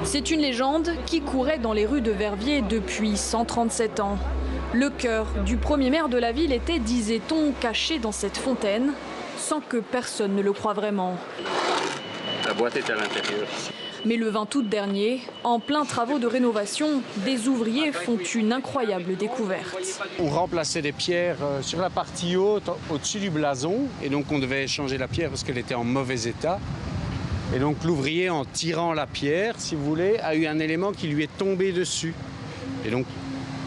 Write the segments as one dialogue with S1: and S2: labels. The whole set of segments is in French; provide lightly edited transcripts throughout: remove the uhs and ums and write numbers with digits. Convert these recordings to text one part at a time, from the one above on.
S1: C'est une légende qui courait dans les rues de Verviers depuis 137 ans. Le cœur du premier maire de la ville était, disait-on, caché dans cette fontaine, sans que personne ne le croie vraiment.
S2: La boîte est à l'intérieur.
S1: Mais le 20 août dernier, en plein travaux de rénovation, des ouvriers font une incroyable découverte.
S3: On remplaçait des pierres sur la partie haute, au-dessus du blason, et donc on devait changer la pierre parce qu'elle était en mauvais état. Et donc l'ouvrier, en tirant la pierre, si vous voulez, a eu un élément qui lui est tombé dessus. Et donc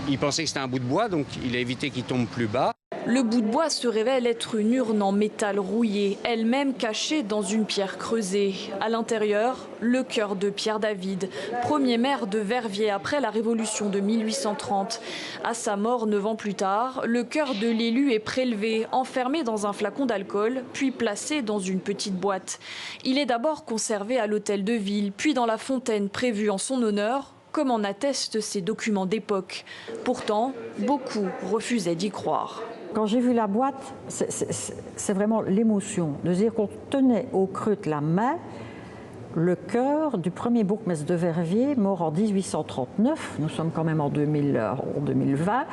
S3: il pensait que c'était un bout de bois, donc il a évité qu'il tombe plus bas.
S1: Le bout de bois se révèle être une urne en métal rouillé, elle-même cachée dans une pierre creusée. À l'intérieur, le cœur de Pierre David, premier maire de Verviers après la Révolution de 1830. À sa mort 9 ans plus tard, le cœur de l'élu est prélevé, enfermé dans un flacon d'alcool, puis placé dans une petite boîte. Il est d'abord conservé à l'hôtel de ville, puis dans la fontaine prévue en son honneur, comme en attestent ces documents d'époque. Pourtant, beaucoup refusaient d'y croire.
S4: Quand j'ai vu la boîte, c'est vraiment l'émotion de dire qu'on tenait au creux de la main le cœur du premier bourgmestre de Verviers, mort en 1839, nous sommes quand même en 2020,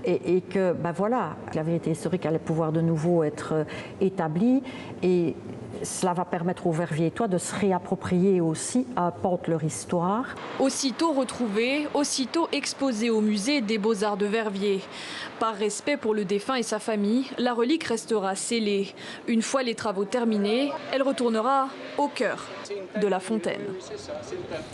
S4: et que ben voilà, la vérité historique allait pouvoir de nouveau être établie, et cela va permettre aux Verviétois de se réapproprier aussi un pan de leur histoire.
S1: Aussitôt retrouvé, aussitôt exposé au musée des Beaux-Arts de Verviers. Par respect pour le défunt et sa famille, la relique restera scellée. Une fois les travaux terminés, elle retournera au cœur de la fontaine.